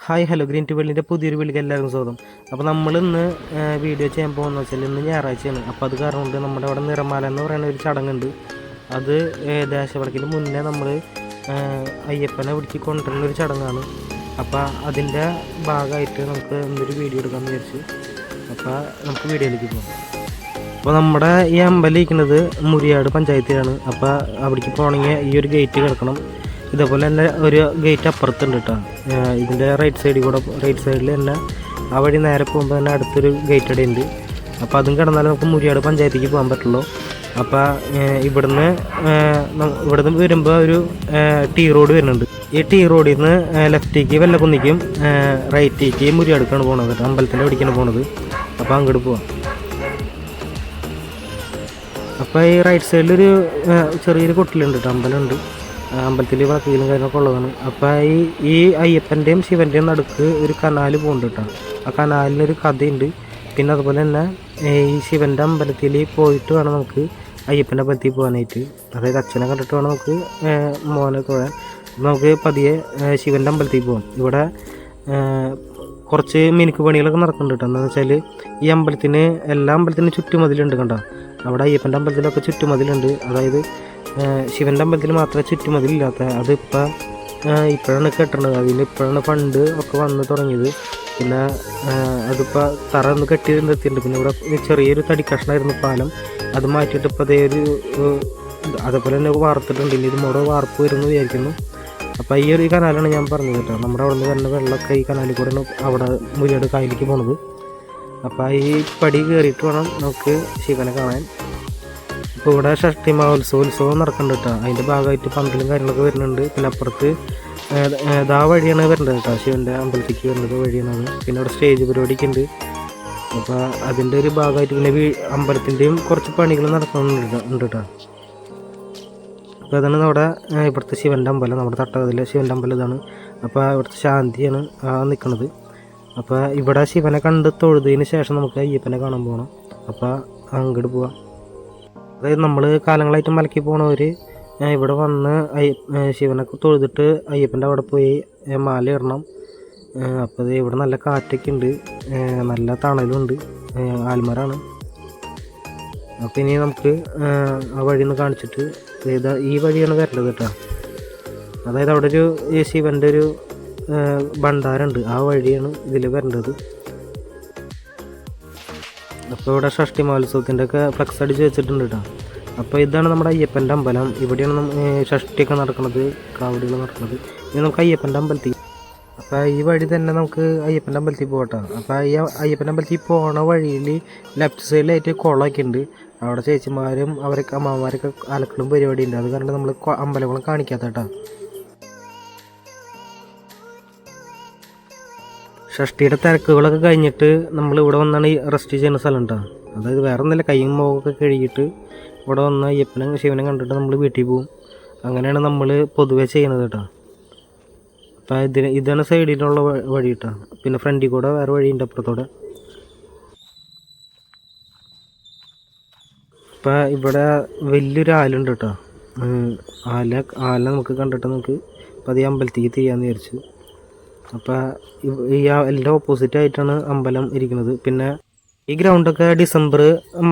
Hi hello green to വേൾഡിൻ്റെ പുതിയൊരു വീട്ടിലേക്ക് എല്ലാവർക്കും സ്വാഗതം. അപ്പോൾ നമ്മളിന്ന് വീഡിയോ ചെയ്യാൻ പോകുന്നത് വെച്ചാൽ ഇന്ന് ഞായറാഴ്ചയാണ്. അപ്പോൾ അത് കാരണം കൊണ്ട് നമ്മുടെ അവിടെ നിറമാല എന്ന് പറയുന്ന ഒരു ചടങ്ങുണ്ട്. അത് ദേശവിളക്കിന് മുന്നേ നമ്മൾ അയ്യപ്പനെ പിടിച്ച് കൊണ്ടുവരുന്ന ഒരു ചടങ്ങാണ്. അപ്പോൾ അതിൻ്റെ ഭാഗമായിട്ട് നമുക്ക് ഇന്നൊരു വീഡിയോ എടുക്കാമെന്ന് വിചാരിച്ചു. അപ്പോൾ നമുക്ക് വീഡിയോയിലേക്ക് പോകാം. അപ്പോൾ നമ്മുടെ ഈ അമ്പലം ഇരിക്കുന്നത് മുരിയാട് പഞ്ചായത്തിലാണ്. അപ്പോൾ അവിടേക്ക് പോകണമെങ്കിൽ ഈ ഒരു ഗേറ്റ് കിടക്കണം. ഇതേപോലെ തന്നെ ഒരു ഗേറ്റ് അപ്പുറത്തുണ്ട് കേട്ടോ. ഇതിൻ്റെ റൈറ്റ് സൈഡിൽ തന്നെ ആ വഴി നേരെ പോകുമ്പോൾ തന്നെ അടുത്തൊരു ഗേറ്റ് അവിടെ ഉണ്ട്. അപ്പോൾ അതും കിടന്നാലും നമുക്ക് മുരിയാട് പഞ്ചായത്തേക്ക് പോകാൻ പറ്റുള്ളൂ. അപ്പോൾ ഇവിടുന്ന് വരുമ്പോൾ ഒരു ടീ റോഡ് വരുന്നുണ്ട്. ഈ ടീ റോഡിൽ നിന്ന് ലെഫ്റ്റേക്ക് വെള്ളക്കുന്നിക്കും റൈറ്റേക്ക് മുരിയാടുക്കാണ് പോണത് കേട്ടോ. അമ്പലത്തിൻ്റെ അവിടേക്കാണ് പോണത്. അപ്പോൾ അങ്ങോട്ട് പോവാം. അപ്പോൾ ഈ റൈറ്റ് സൈഡിലൊരു ചെറിയൊരു കൊട്ടിലുണ്ട് കേട്ടോ. അമ്പലമുണ്ട്. അമ്പലത്തിൽ വക്കീലും കാര്യങ്ങളൊക്കെ ഉള്ളതാണ്. അപ്പോൾ ഈ അയ്യപ്പൻ്റെയും ശിവൻ്റെയും നടുക്ക് ഒരു കനാൽ പോകുന്നുണ്ട് കേട്ടോ. ആ കനാലിനൊരു കഥയുണ്ട്. പിന്നെ അതുപോലെ തന്നെ ഈ ശിവൻ്റെ അമ്പലത്തിൽ പോയിട്ട് വേണം നമുക്ക് അയ്യപ്പൻ്റെ അമ്പലത്തിൽ പോകാനായിട്ട്. അതായത് അച്ഛനെ കണ്ടിട്ട് വേണം നമുക്ക് മോനെ തൊഴാൻ. നമുക്ക് പതിയെ ശിവൻ്റെ അമ്പലത്തിൽ പോകാം. ഇവിടെ കുറച്ച് മിനുക്ക് പണികളൊക്കെ നടക്കുന്നുണ്ട് കേട്ടോ. എന്താണെന്ന് വെച്ചാൽ ഈ അമ്പലത്തിന് എല്ലാ അമ്പലത്തിനും ചുറ്റുമതിലുണ്ട് കണ്ടോ. അവിടെ അയ്യപ്പൻ്റെ അമ്പലത്തിലൊക്കെ ചുറ്റുമതിലുണ്ട്. അതായത് ശിവൻ്റെ അമ്പലത്തിൽ മാത്രമേ ചുറ്റുമതിലില്ലാത്ത. ഇപ്പോഴാണ് കെട്ടണത്. ഇപ്പോഴാണ് ഫണ്ട് ഒക്കെ വന്ന് തുടങ്ങിയത്. പിന്നെ അതിപ്പോൾ തറ ഒന്ന് കെട്ടി നിർത്തിയിട്ടുണ്ട്. പിന്നെ ഇവിടെ ചെറിയൊരു തടി കഷ്ണമായിരുന്നു പാലം. അത് മാറ്റിയിട്ട് ഇപ്പോൾ അതേ അതേപോലെ തന്നെ വാർത്തിട്ടുണ്ട്. ഇനി ഇത് മോടെ വാർപ്പ് വരുമെന്ന് വിചാരിക്കുന്നു. അപ്പോൾ ഈ ഒരു കനാലാണ് ഞാൻ പറഞ്ഞത് കേട്ടോ. നമ്മുടെ അവിടെ നിന്ന് വരുന്ന വെള്ളമൊക്കെ ഈ കനാലിൽ കൂടെയാണ് അവിടെ മുരിയാട് കായലിലേക്ക് പോണത്. അപ്പോൾ ഈ പടി കയറിയിട്ട് വേണം നമുക്ക് ശിവനെ കാണാൻ. ഇപ്പോൾ ഇവിടെ ഷഷ്ടി മഹോത്സവം നടക്കുന്നുണ്ട് കേട്ടോ. അതിൻ്റെ ഭാഗമായിട്ട് പന്തലും കാര്യങ്ങളൊക്കെ വരുന്നുണ്ട്. പിന്നെ അപ്പുറത്ത് ആ വഴിയാണ് വരേണ്ടത് കേട്ടോ. ശിവൻ്റെ അമ്പലത്തേക്ക് വരുന്നത് വഴിയാണ്. പിന്നെ അവിടെ സ്റ്റേജ് പരിപാടിയൊക്കെ ഉണ്ട്. അപ്പോൾ അതിൻ്റെ ഒരു ഭാഗമായിട്ട് പിന്നെ അമ്പലത്തിൻ്റെയും കുറച്ച് പണികൾ നടക്കുന്നുണ്ട് കേട്ടോ. അപ്പോൾ അതാണ് നമ്മുടെ ഇവിടുത്തെ ശിവൻ്റെ അമ്പലം. നമ്മുടെ തട്ടകത്തിലെ ശിവൻ്റെ അമ്പലം ഇതാണ്. അപ്പോൾ ഇവിടുത്തെ ശാന്തിയാണ് നിൽക്കുന്നത്. അപ്പോൾ ഇവിടെ ശിവനെ കണ്ട് തൊഴുതതിന് ശേഷം നമുക്ക് അയ്യപ്പനെ കാണാൻ പോകണം. അപ്പോൾ അങ്ങോട്ട് പോവാം. അതായത് നമ്മൾ കാലങ്ങളായിട്ട് മലക്കി പോണവർ ഇവിടെ വന്ന് ശിവനെ തൊഴുതിട്ട് അയ്യപ്പൻ്റെ അവിടെ പോയി മാല ഇടണം. അപ്പോൾ അത് ഇവിടെ നല്ല കാറ്റൊക്കെ ഉണ്ട്, നല്ല തണലുണ്ട്, ആൽമരാണ്. അപ്പോൾ ഇനി നമുക്ക് ആ വഴി ഒന്ന് കാണിച്ചിട്ട് ഈ വഴിയാണ് വരേണ്ടത് കേട്ടോ. അതായത് അവിടെ ഒരു ശിവൻ്റെ ഒരു ഭണ്ഡാരമുണ്ട്. ആ വഴിയാണ് ഇതിൽ വരേണ്ടത്. അപ്പോൾ ഇവിടെ ഷഷ്ടി മഹോത്സവത്തിൻ്റെ ഒക്കെ ഫ്ലക്സ് അടിച്ച് വെച്ചിട്ടുണ്ട് കേട്ടോ. അപ്പോൾ ഇതാണ് നമ്മുടെ അയ്യപ്പൻ്റെ അമ്പലം. ഇവിടെയാണ് ഷഷ്ടിയൊക്കെ നടക്കുന്നത്, കാവടികൾ നടക്കുന്നത്. ഇനി നമുക്ക് അയ്യപ്പൻ്റെ അമ്പലത്തിൽ. അപ്പോൾ ഈ വഴി തന്നെ നമുക്ക് അയ്യപ്പൻ്റെ അമ്പലത്തിൽ പോകട്ടോ. അപ്പോൾ ഈ അയ്യപ്പൻ്റെ അമ്പലത്തിൽ പോണ വഴിയിൽ ലെഫ്റ്റ് സൈഡിലായിട്ട് കുളമൊക്കെ ഉണ്ട്. അവിടെ ചേച്ചിമാരും അവരൊക്കെ അമ്മമാരൊക്കെ അലക്കലും പരിപാടി ഉണ്ട്. അത് കാരണം നമ്മൾ അമ്പലങ്ങളും കാണിക്കാത്ത കേട്ടോ. ഷഷ്ടിയുടെ തിരക്കുകളൊക്കെ കഴിഞ്ഞിട്ട് നമ്മൾ ഇവിടെ വന്നാണ് ഈ റെസ്റ്റ് ചെയ്യുന്ന സ്ഥലം കേട്ടോ. അതായത് വേറെ ഒന്നുമില്ല, കൈയും മുഖമൊക്കെ കഴുകിയിട്ട് ഇവിടെ വന്ന് അയ്യപ്പനും ശിവനും കണ്ടിട്ട് നമ്മൾ വീട്ടിൽ പോകും. അങ്ങനെയാണ് നമ്മൾ പൊതുവേ ചെയ്യുന്നത് കേട്ടോ. അപ്പോൾ ഇതാണ് സൈഡിലുള്ള വഴി കേട്ടോ. പിന്നെ ഫ്രണ്ടിൽ കൂടെ വേറെ വഴിയുണ്ട് അപ്പുറത്തോടെ. അപ്പോൾ ഇവിടെ വലിയൊരു ആലുണ്ട് കേട്ടോ. ആല നമുക്ക് കണ്ടിട്ട് നമുക്ക് പതിയെ അമ്പലത്തേക്ക് ചെയ്യാമെന്ന് വിചാരിച്ചു. അപ്പോൾ ഈ എല്ലാം ഓപ്പോസിറ്റ് ആയിട്ടാണ് അമ്പലം ഇരിക്കുന്നത്. പിന്നെ ഈ ഗ്രൗണ്ടൊക്കെ ഡിസംബർ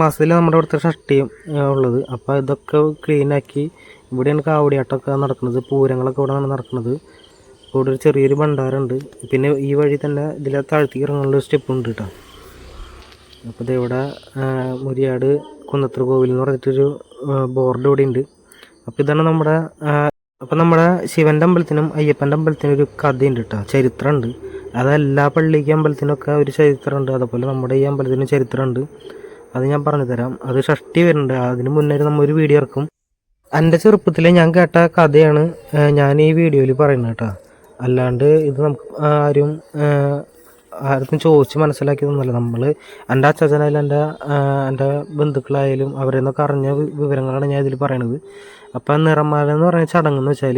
മാസത്തിൽ നമ്മുടെ ഇവിടുത്തെ ഷഷ്ടിയും ഉള്ളത്. അപ്പോൾ ഇതൊക്കെ ക്ലീനാക്കി ഇവിടെയാണ് കാവടിയാട്ടമൊക്കെ നടക്കുന്നത്. പൂരങ്ങളൊക്കെ ഇവിടെയാണ് നടക്കുന്നത്. ഇവിടെ ഒരു ചെറിയൊരു ഭണ്ഡാരമുണ്ട്. പിന്നെ ഈ വഴി തന്നെ ഇതിലെ താഴ്ത്തിക്ക് ഇറങ്ങാനുള്ള സ്റ്റെപ്പ് ഉണ്ട് കേട്ടോ. അപ്പോൾ ഇതിവിടെ മുരിയാട് കുന്നത്തൂർ കോവിൽ എന്ന് പറഞ്ഞിട്ടൊരു ബോർഡ് ഇവിടെ ഉണ്ട്. അപ്പോൾ ഇതാണ് നമ്മുടെ ശിവൻ്റെ അമ്പലത്തിനും അയ്യപ്പൻ്റെ അമ്പലത്തിനും ഒരു കഥയുണ്ട് കേട്ടോ, ചരിത്രമുണ്ട്. അതെല്ലാ പള്ളിക്ക് അമ്പലത്തിനൊക്കെ ഒരു ചരിത്രമുണ്ട്. അതുപോലെ നമ്മുടെ ഈ അമ്പലത്തിന് ചരിത്രമുണ്ട്. അത് ഞാൻ പറഞ്ഞു തരാം. അത് ഷഷ്ടി വരുന്നുണ്ട്. അതിന് മുന്നേ നമ്മൾ ഒരു വീഡിയോ ഇറക്കും. എൻ്റെ ചെറുപ്പത്തിൽ ഞാൻ കേട്ട കഥയാണ് ഞാൻ ഈ വീഡിയോയിൽ പറയുന്നത് കേട്ടോ. അല്ലാണ്ട് ഇത് നമുക്ക് ആർക്കും ചോദിച്ച് മനസ്സിലാക്കിയതൊന്നുമല്ല. നമ്മൾ എൻ്റെ അച്ഛനായാലും എൻ്റെ ബന്ധുക്കളായാലും അവരിൽ നിന്നൊക്കെ അറിഞ്ഞ വിവരങ്ങളാണ് ഞാൻ ഇതിൽ പറയണത്. അപ്പം നിറമാല എന്ന് പറയുന്ന ചടങ്ങെന്ന് വെച്ചാൽ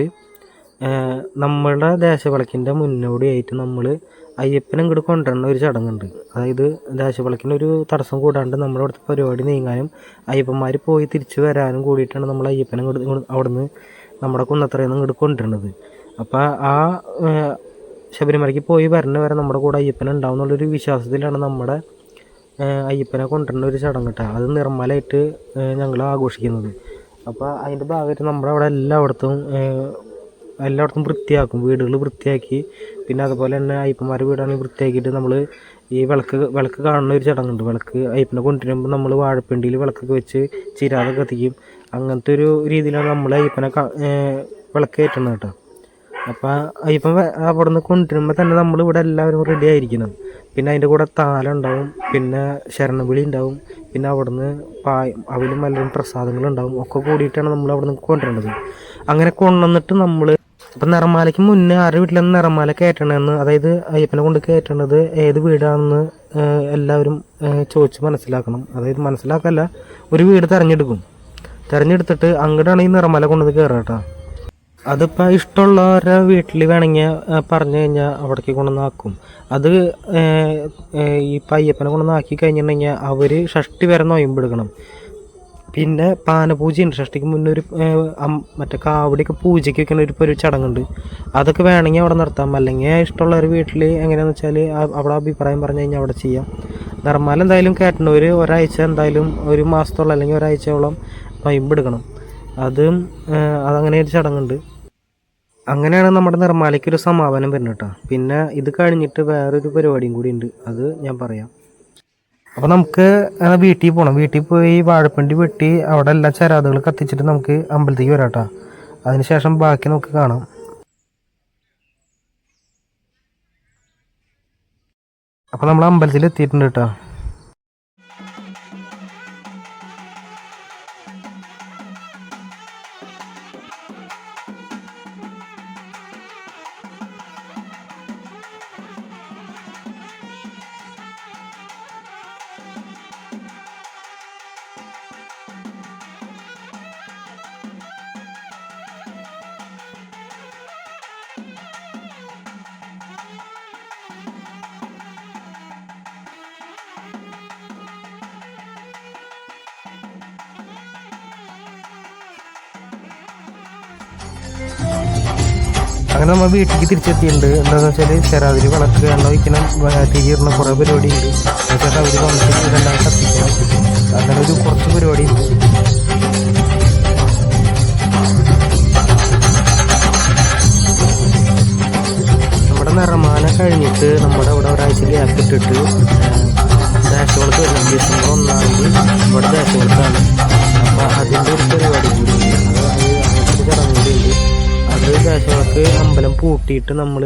നമ്മളുടെ ദേശവിളക്കിൻ്റെ മുന്നോടിയായിട്ട് നമ്മൾ അയ്യപ്പനെ ഇങ്ങോട്ട് കൊണ്ടുവരുന്ന ഒരു ചടങ്ങുണ്ട്. അതായത് ദേശവിളക്കിനൊരു തടസ്സം കൂടാണ്ട് നമ്മുടെ അവിടുത്തെ പരിപാടി നീങ്ങാനും അയ്യപ്പന്മാർ പോയി തിരിച്ചു വരാനും കൂടിയിട്ടാണ് നമ്മൾ അയ്യപ്പനെ അവിടെ നിന്ന് നമ്മുടെ കുന്നത്തറയിൽ നിന്ന് ഇങ്ങോട്ട് കൊണ്ടുവരുന്നത്. അപ്പോൾ ശബരിമലയ്ക്ക് പോയി വരണ വരെ നമ്മുടെ കൂടെ അയ്യപ്പൻ ഉണ്ടാവും എന്നുള്ളൊരു വിശ്വാസത്തിലാണ് നമ്മുടെ അയ്യപ്പനെ കൊണ്ടുവരുന്ന ഒരു ചടങ്ങ് കേട്ടോ. അത് നിർമ്മലമായിട്ട് ഞങ്ങൾ ആഘോഷിക്കുന്നത്. അപ്പോൾ അതിൻ്റെ ഭാഗമായിട്ട് നമ്മുടെ അവിടെ എല്ലായിടത്തും വൃത്തിയാക്കും, വീടുകൾ വൃത്തിയാക്കി. പിന്നെ അതുപോലെ തന്നെ അയ്യപ്പന്മാരുടെ വീടാണെങ്കിൽ വൃത്തിയാക്കിയിട്ട് നമ്മൾ ഈ വിളക്ക് കാണുന്ന ഒരു ചടങ്ങുണ്ട്. അയ്യപ്പനെ കൊണ്ടുവരുമ്പോൾ നമ്മൾ വാഴപ്പിണ്ടിയിൽ വിളക്കൊക്കെ വെച്ച് ചിരാതെ കത്തിക്കും. അങ്ങനത്തെ ഒരു രീതിയിലാണ് നമ്മൾ അയ്യപ്പനെ വിളക്ക് കയറ്റുന്നത് കേട്ടോ. അപ്പോൾ അയ്യപ്പൻ അവിടെ നിന്ന് കൊണ്ടുവരുമ്പോൾ തന്നെ നമ്മളിവിടെ എല്ലാവരും റെഡി ആയിരിക്കണം. പിന്നെ അതിൻ്റെ കൂടെ താലം ഉണ്ടാവും, പിന്നെ ശരണവിളി ഉണ്ടാവും, പിന്നെ അവിടുന്ന് അവലും നല്ലൊരു പ്രസാദങ്ങളുണ്ടാവും. ഒക്കെ കൂടിയിട്ടാണ് നമ്മൾ അവിടെ നിന്ന് കൊണ്ടുവരേണ്ടത്. അങ്ങനെ കൊണ്ടുവന്നിട്ട് നമ്മൾ ഇപ്പം നിറമാലയ്ക്ക് മുന്നേ ആരുടെ വീട്ടിലാണ് നിറമാല കയറ്റണമെന്ന്, അതായത് അയ്യപ്പനെ കൊണ്ട് കയറ്റേണ്ടത് ഏത് വീടാണെന്ന് എല്ലാവരും ചോദിച്ച് മനസ്സിലാക്കണം. അതായത് മനസ്സിലാക്കല്ല, ഒരു വീട് തിരഞ്ഞെടുത്തിട്ട് അങ്ങോട്ടാണ് ഈ നിറമാല കൊണ്ടുവന്ന് കയറുക കേട്ടോ. അതിപ്പോൾ ഇഷ്ടമുള്ളവരുടെ വീട്ടിൽ വേണമെങ്കിൽ പറഞ്ഞു കഴിഞ്ഞാൽ അവിടേക്ക് കൊണ്ടുവന്നാക്കും. അത് ഇപ്പം അയ്യപ്പനെ കൊണ്ടുവന്നാക്കി കഴിഞ്ഞിട്ടുണ്ടെങ്കിൽ അവർ ഷഷ്ടി വരെ നൊയമ്പെടുക്കണം. പിന്നെ പാനപൂജയുണ്ട്. ഷഷ്ടിക്ക് മുന്നേ മറ്റേ കാവടിയൊക്കെ പൂജയ്ക്ക് വെക്കുന്ന ഒരു ചടങ്ങുണ്ട്. അതൊക്കെ വേണമെങ്കിൽ അവിടെ നടത്താം. അല്ലെങ്കിൽ ഇഷ്ടമുള്ളവർ വീട്ടിൽ എങ്ങനെയാണെന്ന് വെച്ചാൽ അവിടെ അഭിപ്രായം പറഞ്ഞു കഴിഞ്ഞാൽ അവിടെ ചെയ്യാം. നിർമ്മാല എന്തായാലും കയറ്റേണ്ടവർ ഒരാഴ്ച, എന്തായാലും ഒരു മാസത്തോളം അല്ലെങ്കിൽ ഒരാഴ്ചയോളം നൊയമ്പെടുക്കണം. അതങ്ങനെ ഒരു ചടങ്ങുണ്ട്. അങ്ങനെയാണ് നമ്മുടെ നിർമ്മാലയ്ക്കൊരു സമാപനം വരുന്നത് കേട്ടോ. പിന്നെ ഇത് കഴിഞ്ഞിട്ട് വേറൊരു പരിപാടിയും കൂടി ഉണ്ട്, അത് ഞാൻ പറയാം. അപ്പോൾ നമുക്ക് വീട്ടിൽ പോകണം. വീട്ടിൽ പോയി വാഴപ്പിണ്ടി വെട്ടി അവിടെ എല്ലാ ചരാതുകൾ കത്തിച്ചിട്ട് നമുക്ക് അമ്പലത്തേക്ക് വരാം കേട്ടോ. അതിനുശേഷം ബാക്കി നമുക്ക് കാണാം. അപ്പോൾ നമ്മൾ അമ്പലത്തിൽ എത്തിയിട്ടുണ്ട് കേട്ടോ. അങ്ങനെ നമ്മൾ വീട്ടിലേക്ക് തിരിച്ചെത്തിയിട്ടുണ്ട്. എന്താണെന്ന് വെച്ചാൽ ശരാതിരി വിളക്ക് എണ്ണ വയ്ക്കണം, തിരിയിടുന്ന കുറേ പരിപാടി ഉണ്ട്. എന്നുവെച്ചാൽ അവർ വന്നിട്ട് രണ്ടാം കത്തിക്കണം. അങ്ങനെ കുറച്ച് പരിപാടി ഉണ്ട്. നമ്മുടെ നിറമാല കഴിഞ്ഞിട്ട് നമ്മുടെ ഇവിടെ ഒരാഴ്ച ഗ്യാപ്പ് ഇട്ടിട്ട് ദേശവിളക്ക് വരുന്നത് ഡിസംബർ 1 ഇവിടെ ദേശവിളക്കാണ്. അപ്പോൾ അതിൻ്റെ ഒരു പരിപാടി കൂടി ഉണ്ട്, അങ്ങനത്തെ ചടങ്ങ് കൂടി ഉണ്ട്. അത് ദേശവിളക്ക് അമ്പലം പൂട്ടിയിട്ട് നമ്മൾ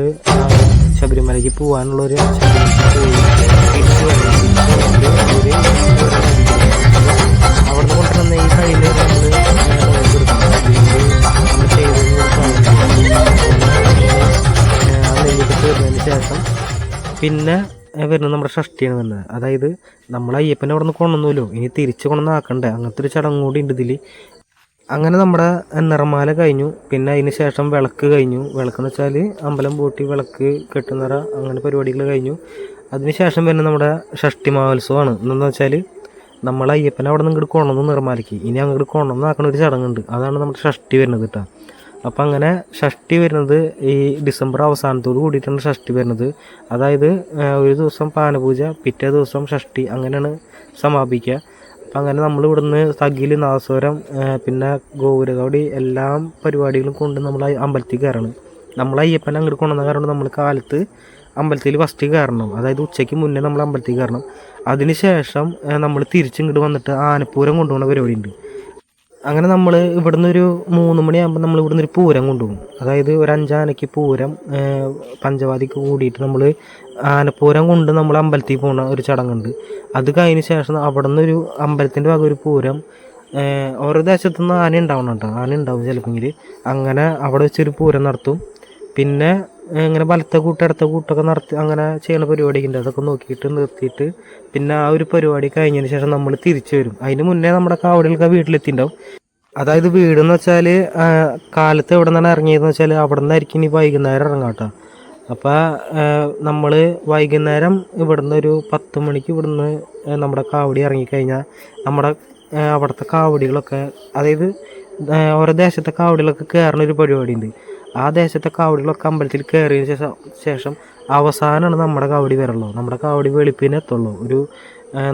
ശബരിമലയ്ക്ക് പോകാനുള്ളൊരു അവിടെ നിന്ന് കൊണ്ടുവന്ന ഈ കയ്യിൽ നമ്മൾ തീർന്നതിന് ശേഷം പിന്നെ വരുന്നത് നമ്മുടെ ഷഷ്ടിയാണ് വരുന്നത്. അതായത് നമ്മൾ അയ്യപ്പനെ അവിടെ നിന്ന് കൊണ്ടുവന്നല്ലോ, ഇനി തിരിച്ച് കൊണ്ടുവന്നാക്കണ്ടേ, അങ്ങനത്തെ ഒരു ചടങ്ങ് കൂടി ഉണ്ട് ഇതിൽ. അങ്ങനെ നമ്മുടെ നിറമാല കഴിഞ്ഞു. പിന്നെ അതിന് ശേഷം വിളക്ക് കഴിഞ്ഞു. വിളക്കെന്ന് വെച്ചാൽ അമ്പലം പൂട്ടി വിളക്ക് കെട്ടുനിറ, അങ്ങനെ പരിപാടികൾ കഴിഞ്ഞു. അതിന് ശേഷം പിന്നെ നമ്മുടെ ഷഷ്ടി മഹോത്സവമാണ്. എന്താണെന്ന് വെച്ചാൽ നമ്മൾ അയ്യപ്പനെ അവിടെ നിന്ന് ഇങ്ങോട്ട് കൊണ്ടുവന്നു നിർമ്മാലയ്ക്ക്, ഇനി അങ്ങോട്ട് കൊണ്ടുവന്നാക്കുന്ന ഒരു ചടങ്ങുണ്ട്. അതാണ് നമ്മുടെ ഷഷ്ടി വരുന്നത് കേട്ടോ. അപ്പം അങ്ങനെ ഷഷ്ടി വരുന്നത് ഈ ഡിസംബർ അവസാനത്തോട് കൂടിയിട്ടാണ് ഷഷ്ടി വരുന്നത്. അതായത് ഒരു ദിവസം പാനപൂജ, പിറ്റേ ദിവസം ഷഷ്ടി, അങ്ങനെയാണ് സമാപിക്കുക. അപ്പം അങ്ങനെ നമ്മൾ ഇവിടുന്ന് തകിൽ, നാദസ്വരം, പിന്നെ ഗോപുരകവടി എല്ലാ പരിപാടികളും കൊണ്ട് നമ്മൾ അമ്പലത്തിൽ കയറണം. നമ്മൾ അയ്യപ്പനെ അങ്ങോട്ട് കൊണ്ടുവന്ന കാരണം നമ്മൾ കാലത്ത് അമ്പലത്തിൽ ഫസ്റ്റ് കയറണം. അതായത് ഉച്ചയ്ക്ക് മുന്നേ നമ്മൾ അമ്പലത്തിൽ കയറണം. അതിന് ശേഷം നമ്മൾ തിരിച്ചിങ്ങോട്ട് വന്നിട്ട് ആനപ്പൂരം കൊണ്ടുപോകുന്ന പരിപാടി ഉണ്ട്. അങ്ങനെ നമ്മൾ ഇവിടുന്ന് ഒരു 3 മണിയാകുമ്പോൾ നമ്മൾ ഇവിടുന്ന് ഒരു പൂരം കൊണ്ടുപോകും. അതായത് ഒരു 5 ആനയ്ക്ക് പൂരം പഞ്ചവാദിക്ക് കൂടിയിട്ട് നമ്മൾ ആനപ്പൂരം കൊണ്ട് നമ്മൾ അമ്പലത്തിൽ പോകുന്ന ഒരു ചടങ്ങുണ്ട്. അത് കഴിഞ്ഞ ശേഷം അവിടെ നിന്നൊരു അമ്പലത്തിൻ്റെ വക ഒരു പൂരം, ഓരോ ദേശത്തുനിന്ന് ആന ഉണ്ടാവണം കേട്ടോ, ആന ഉണ്ടാവും ചിലപ്പോൾ. അങ്ങനെ അവിടെ വെച്ചൊരു പൂരം നടത്തും. പിന്നെ ഇങ്ങനെ വലത്തെ കൂട്ട് ഇടത്ത കൂട്ടൊക്കെ നടത്തി അങ്ങനെ ചെയ്യുന്ന പരിപാടിയൊക്കെ ഉണ്ട്. അതൊക്കെ നോക്കിയിട്ട് നിർത്തിയിട്ട് പിന്നെ ആ ഒരു പരിപാടി കഴിഞ്ഞതിന് ശേഷം നമ്മൾ തിരിച്ചു വരും. അതിന് മുന്നേ നമ്മുടെ കാവടികൾക്ക് വീട്ടിലെത്തിയിട്ടുണ്ടാവും. അതായത് വീടെന്ന് വെച്ചാൽ കാലത്ത് എവിടെ നിന്നാണ് ഇറങ്ങിയതെന്ന് വെച്ചാൽ അവിടെ നിന്നായിരിക്കും ഇനി വൈകുന്നേരം ഇറങ്ങാം കേട്ടോ. അപ്പോൾ നമ്മൾ വൈകുന്നേരം ഇവിടുന്ന് ഒരു 10 മണിക്ക് ഇവിടുന്ന് നമ്മുടെ കാവടി ഇറങ്ങിക്കഴിഞ്ഞാൽ നമ്മുടെ അവിടുത്തെ കാവടികളൊക്കെ, അതായത് ഓരോ ദേശത്തെ കാവടികളൊക്കെ കയറുന്ന ഒരു പരിപാടി ഉണ്ട്. ആ ദേശത്തെ കാവടികളൊക്കെ അമ്പലത്തിൽ കയറിയതിന് ശേഷം അവസാനമാണ് നമ്മുടെ കാവടി വരള്ളൂ. നമ്മുടെ കാവടി വെളുപ്പിനെ എത്തുള്ളൂ. ഒരു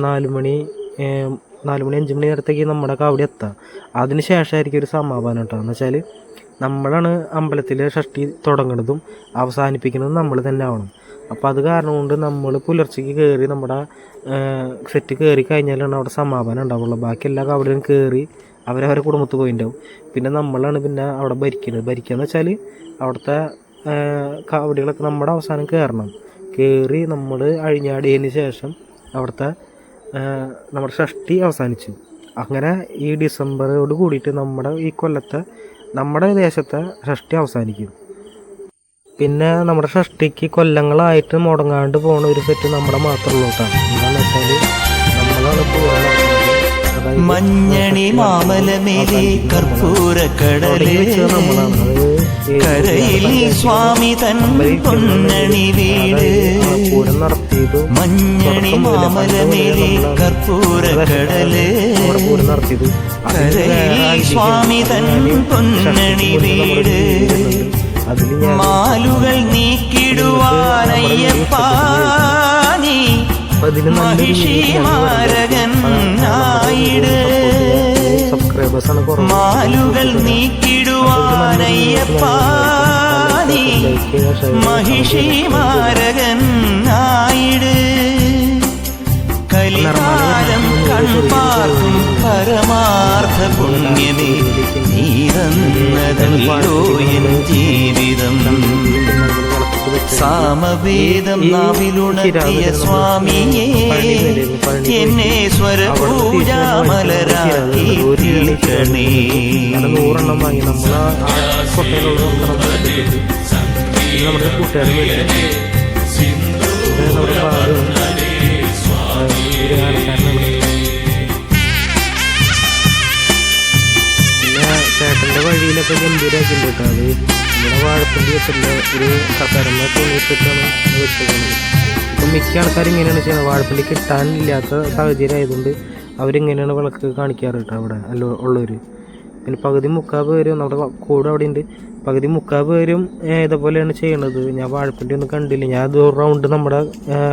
4 മണി 5 മണി നേരത്തേക്ക് നമ്മുടെ കാവടി എത്താം. അതിന് ശേഷമായിരിക്കും ഒരു സമാപനം കേട്ടോ. എന്ന് വെച്ചാൽ നമ്മളാണ് അമ്പലത്തിലെ ഷഷ്ടി തുടങ്ങുന്നതും അവസാനിപ്പിക്കുന്നതും നമ്മൾ തന്നെ ആവണം. അപ്പോൾ അത് കാരണം കൊണ്ട് നമ്മൾ പുലർച്ചയ്ക്ക് കയറി നമ്മുടെ സെറ്റ് കയറി കഴിഞ്ഞാലാണ് അവിടെ സമാപനം ഉണ്ടാവുള്ളൂ. ബാക്കി എല്ലാ കാവടിയും കയറി അവരവരെ കുടുംബത്തിൽ പോയിട്ടുണ്ടാവും. പിന്നെ നമ്മളാണ് പിന്നെ അവിടെ ഭരിക്കുക എന്ന് വെച്ചാൽ അവിടുത്തെ കാവടികളൊക്കെ നമ്മുടെ അവസാനം കയറണം. കയറി നമ്മൾ അഴിഞ്ഞാടിയതിന് ശേഷം അവിടുത്തെ നമ്മുടെ ഷഷ്ടി അവസാനിച്ചു. അങ്ങനെ ഈ ഡിസംബറോട് കൂടിയിട്ട് നമ്മുടെ ഈ കൊല്ലത്തെ നമ്മുടെ ദേശത്തെ ഷഷ്ടി അവസാനിക്കും. പിന്നെ നമ്മുടെ ഷഷ്ടിക്ക് കൊല്ലങ്ങളായിട്ട് മുടങ്ങാണ്ട് പോകുന്ന ഒരു സെറ്റ് നമ്മുടെ മാത്രമുള്ളൂ കേട്ടോ. എന്താണെന്ന് വെച്ചാൽ നമ്മളാണ് മഞ്ഞണി മാമലമേലെ കർപ്പൂരക്കടല് കരയിൽ സ്വാമി തൻ പൊന്നണി വീട്. മഞ്ഞണി മാമലമേലെ കർപ്പൂരക്കടല് കരയിൽ സ്വാമി തൻ പൊന്നണി വീട്. മാലുകൾ നീക്കിടുവാനയ്യപ്പാ നീ മഹിഷി മാരകൻ ആയിട്. മാലുകൾ നീക്കിടുവാനയ്യപ്പാ നീ മഹിഷി മാരകൻ ആയിട്. കലികാലം കൺപാർക്കും പരമാർത്ഥ പുണ്യമേ നീ തന്നതല്ലോ എൻ ജീവിതം. സാമവേദം നാവിലുണർത്തിയ സ്വാമിയെ എന്നെ സ്വരപൂജാമലരാക്കി തീർക്കണേ. നമ്മുടെ കൂട്ടുകാരും പിന്നെ ചേട്ടൻ്റെ വഴിയിലൊക്കെ ഗംഭീരമാക്കിയിട്ടുണ്ട് കേട്ടോ. അത് നമ്മുടെ വാഴപ്പിണ്ടി വെച്ചിട്ടുള്ള ഒരു കസരമ്മ തുണിയിട്ടിട്ടാണ് വെച്ചേക്കുന്നത്. ഇപ്പം മിക്ക ആൾക്കാരും ഇങ്ങനെയാണ് ചെയ്യുന്നത്. വാഴപ്പിണ്ടി കിട്ടാനില്ലാത്ത സാഹചര്യം ആയതുകൊണ്ട് അവരിങ്ങനെയാണ് വിളക്ക് കാണിക്കാറ് കേട്ടോ അവിടെ ഉള്ളവർ. പിന്നെ പകുതി മുക്കാൽ പേരും നമ്മുടെ കൂടെ അവിടെ ഉണ്ട്. പകുതി മുക്കാൽ പേരും ഇതേപോലെയാണ് ചെയ്യണത്. ഞാൻ വാഴപ്പിണ്ടി ഒന്നും കണ്ടില്ല. ഞാൻ അത് റൗണ്ട് നമ്മുടെ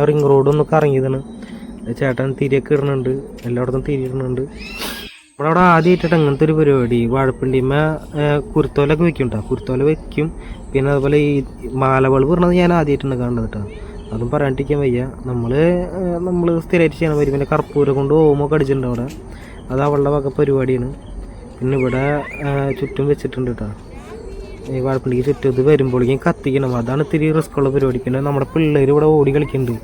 റിംഗ് റോഡൊന്നും കറങ്ങിയതാണ്. ചേട്ടൻ തിരിയൊക്കെ ഇടുന്നുണ്ട്, എല്ലായിടത്തും തിരി ഇടുന്നുണ്ട്. നമ്മളവിടെ ആദ്യമായിട്ടിട്ട് അങ്ങനത്തെ ഒരു പരിപാടി വാഴപ്പിണ്ടിമ്മ കുരുത്തോലൊക്കെ വെക്കും കേട്ടോ. കുരുത്തോല വെക്കും. പിന്നെ അതുപോലെ ഈ മാലവളവ് ഇടുന്നത് ഞാൻ ആദ്യമായിട്ടാണ് കാണുന്നത് കേട്ടോ. അതും പറയാണ്ടിരിക്കാൻ വയ്യ. നമ്മൾ സ്ഥിരമായിട്ട് ചെയ്യണം വരും. പിന്നെ കർപ്പൂരം കൊണ്ട് ഓമൊക്കെ അടിച്ചിട്ടുണ്ട് അവിടെ. അത് അവളുടെ വക പരിപാടിയാണ്. പിന്നെ ഇവിടെ ചുറ്റും വെച്ചിട്ടുണ്ട് കേട്ടോ. ഈ വാഴപ്പിണ്ടിക്ക് ചുറ്റും ഇത് വരുമ്പോഴേക്കും കത്തിക്കണം. അതാണ് ഇത്തിരി റിസ്ക്കുള്ള പരിപാടി. പിന്നെ നമ്മുടെ പിള്ളേർ ഇവിടെ ഓടി കളിക്കുന്നുണ്ട്.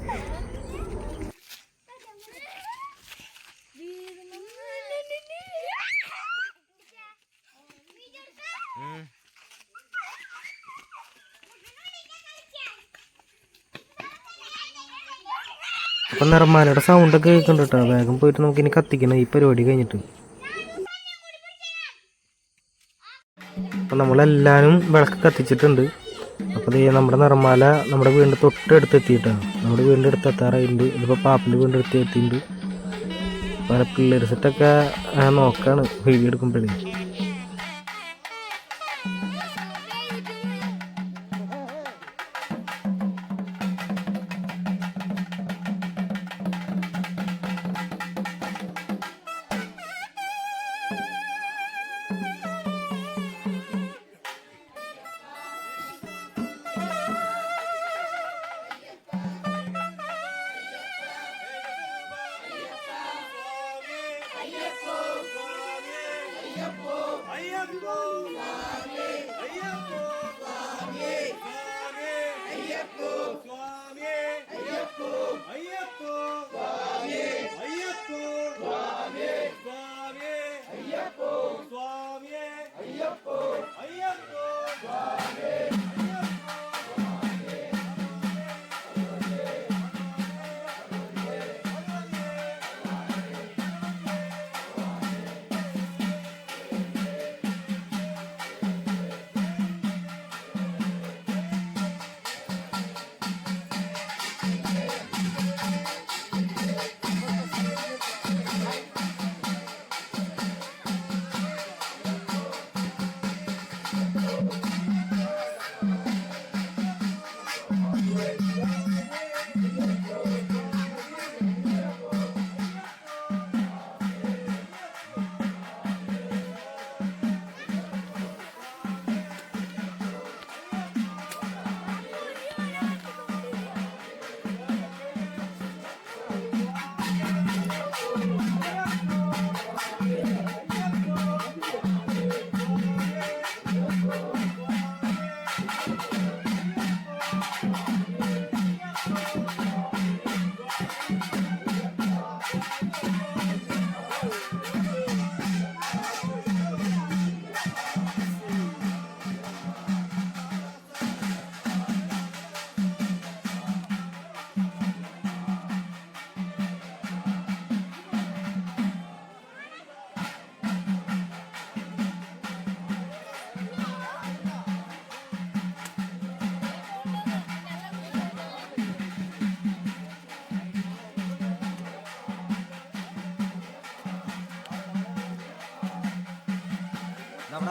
അപ്പം നിറമാലയുടെ സൗണ്ടൊക്കെ കേൾക്കുന്നുണ്ട് കേട്ടോ. വേഗം പോയിട്ട് നമുക്കിനി കത്തിക്കണം ഈ പരിപാടി കഴിഞ്ഞിട്ട്. അപ്പം നമ്മളെല്ലാവരും വിളക്ക് കത്തിച്ചിട്ടുണ്ട്. അപ്പോൾ നമ്മുടെ നിറമാല നമ്മുടെ വീടിൻ്റെ തൊട്ടടുത്ത് എത്തിയിട്ടാണ്. നമ്മുടെ വീടിൻ്റെ അടുത്ത് എത്താറായിട്ടുണ്ട്. ഇതിപ്പോൾ പാപ്പിൻ്റെ വീടിൻ്റെ അടുത്ത് എത്തിയിട്ടുണ്ട്. പല പിള്ളേർ സെറ്റൊക്കെ നോക്കാണ് വീഡിയോ എടുക്കുമ്പോഴേ.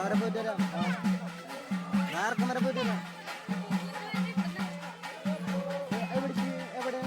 വരെ പോയിട്ട് വരാം. നേർക്കം വരെ പോയിട്ട് വരാം. എവിടെ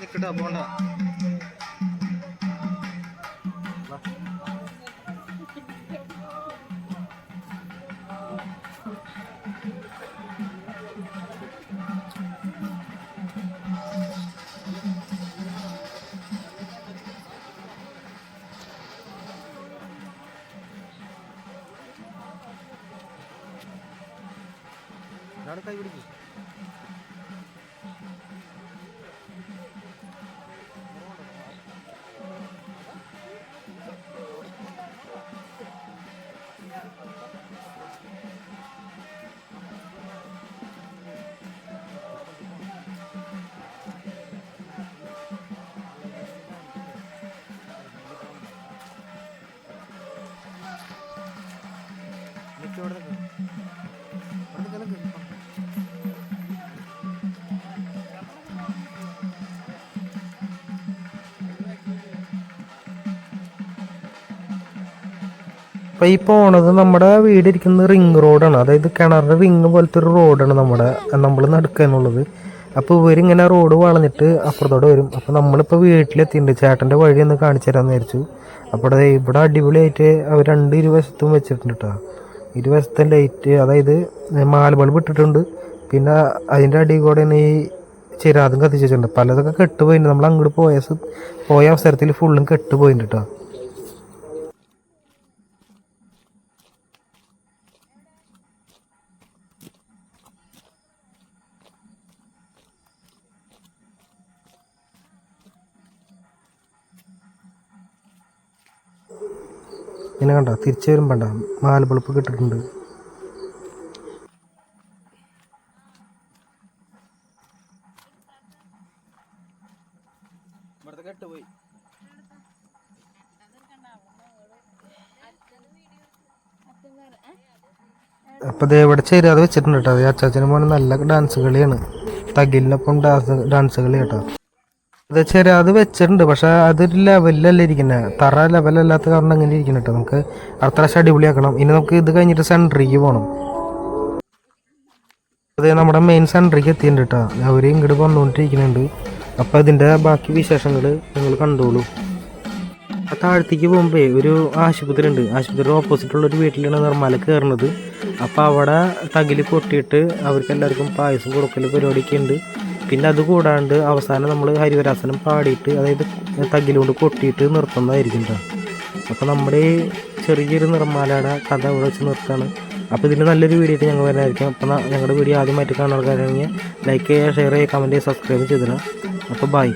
നിൽക്കട്ടെ പോണ്ട. കൈ പിടിക്കും. അപ്പോൾ ഈ പോണത് നമ്മുടെ വീടിരിക്കുന്നത് റിങ് റോഡാണ്. അതായത് കിണറിൻ്റെ റിങ് പോലത്തെ ഒരു റോഡാണ് നമ്മൾ നടക്കുക എന്നുള്ളത്. അപ്പോൾ ഇവരിങ്ങനെ റോഡ് വളഞ്ഞിട്ട് അപ്പുറത്തോടെ വരും. അപ്പോൾ നമ്മളിപ്പോൾ വീട്ടിലെത്തിയിട്ടുണ്ട്. ചേട്ടൻ്റെ വഴി ഒന്ന് കാണിച്ചു തരാമെന്ന് വിചാരിച്ചു. അപ്പോൾ ഇവിടെ അടിപൊളിയായിട്ട് അവർ ഇരുവശത്തും വെച്ചിട്ടുണ്ട് കേട്ടോ. ഇരുവശത്തെ ലൈറ്റ്, അതായത് മാല ബൾബ് ഇട്ടിട്ടുണ്ട്. പിന്നെ അതിൻ്റെ അടിയിൽ കൂടെ തന്നെ ഈ ചിരാതും കത്തിച്ച് വെച്ചിട്ടുണ്ട്. പലതൊക്കെ കെട്ടുപോയിട്ടുണ്ട്. നമ്മൾ അങ്ങോട്ട് പോയ അവസരത്തിൽ ഫുള്ളും കെട്ടുപോയിട്ടുണ്ട് കേട്ടോ. ഇങ്ങനെ കണ്ട തിരിച്ചു വരുമ്പോണ്ട മാല ബൾബ് കിട്ടിട്ടുണ്ട്. അപ്പോൾ ഇവിടെ ചേരാതെ വെച്ചിട്ടുണ്ട് കേട്ടോ. അച്ചാച്ചനും മോനെ നല്ല ഡാൻസ് കളിയാണ്. തകിലിനൊപ്പം ഡാൻസ് കളി കേട്ടോ. അത് ചെറിയ അത് വെച്ചിട്ടുണ്ട്, പക്ഷെ അതൊരു ലെവലിലല്ല ഇരിക്കുന്നത്, തറ ലെവലല്ലാത്ത കാരണം അങ്ങനെ ഇരിക്കണം കേട്ടോ. നമുക്ക് അടുത്ത പ്രാവശ്യം അടിപൊളിയാക്കണം. ഇനി നമുക്ക് ഇത് കഴിഞ്ഞിട്ട് സെൻട്രിക്ക് പോകണം. അതെ, നമ്മുടെ മെയിൻ സെൻട്രിക്ക് എത്തിയിട്ടുണ്ട് കേട്ടോ. അവർ ഇങ്ങോട്ട് വന്നുകൊണ്ടിരിക്കുന്നുണ്ട്. അപ്പോൾ അതിൻ്റെ ബാക്കി വിശേഷങ്ങൾ നിങ്ങൾ കണ്ടോളൂ. ആ താഴത്തേക്ക് പോകുമ്പോൾ ഒരു ആശുപത്രി ഉണ്ട്. ആശുപത്രിയുടെ ഓപ്പോസിറ്റുള്ളൊരു വീട്ടിലാണ് നിർമ്മാല കയറുന്നത്. അപ്പോൾ അവിടെ തകിൽ കൊട്ടിയിട്ട് അവർക്ക് എല്ലാവർക്കും പായസം കൊടുക്കൽ പരിപാടിയൊക്കെ ഉണ്ട്. പിന്നെ അത് കൂടാണ്ട് അവസാനം നമ്മൾ ഹരിവരാസനം പാടിയിട്ട്, അതായത് തകിലുകൊണ്ട് കൊട്ടിയിട്ട് നിർത്തുന്നതായിരിക്കും കേട്ടോ. അപ്പോൾ നമ്മുടെ ഈ ചെറിയൊരു നിർമ്മാലയുടെ കഥ ഇവിടെ വെച്ച് നിർത്താണ്. അപ്പോൾ ഇതിൽ നല്ലൊരു വീഡിയോ ആയിട്ട് ഞങ്ങൾ വരുന്നതായിരിക്കും. അപ്പോൾ ഞങ്ങളുടെ വീഡിയോ ആദ്യമായിട്ട് കാണുന്ന ആൾക്കാരാണെങ്കിൽ ലൈക്ക് ചെയ്യുക, ഷെയർ ചെയ്യുക, കമൻറ്റ് ചെയ്യുക, സബ്സ്ക്രൈബ് ചെയ്തിടാം. അപ്പോൾ ബൈ.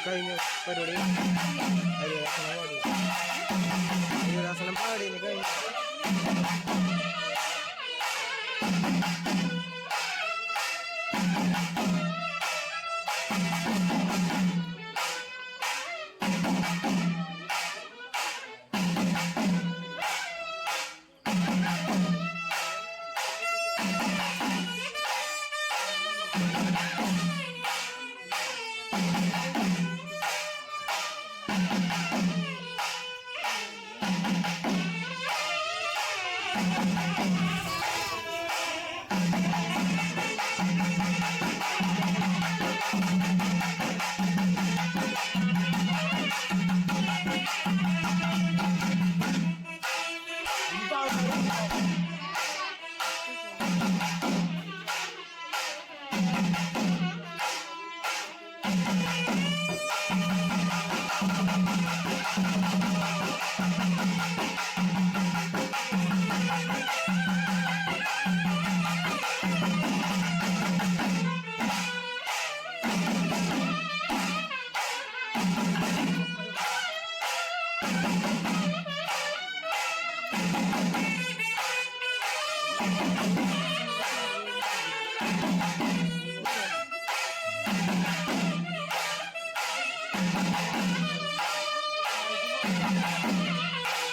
കഴിഞ്ഞു പരിപാടി. ഹരിവരാസനം പാടി കഴിഞ്ഞു.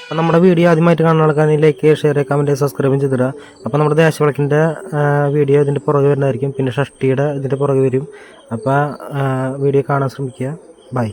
അപ്പോൾ നമ്മുടെ വീഡിയോ ആദ്യമായിട്ട് കാണുന്ന ആൾക്കാണെങ്കിൽ ലൈക്ക് ചെയ്യുക, ഷെയർ ചെയ്യുക, കമൻറ്റ് ചെയ്യുക, സബ്സ്ക്രൈബും ചെയ്തിടുക. അപ്പോൾ നമ്മുടെ ദേശവിളക്കിൻ്റെ വീഡിയോ ഇതിൻ്റെ പുറകെ വരുന്നതായിരിക്കും. പിന്നെ ഷഷ്ടിയുടെ ഇതിൻ്റെ പുറകെ വരും. അപ്പോൾ വീഡിയോ കാണാൻ ശ്രമിക്കുക. ബൈ.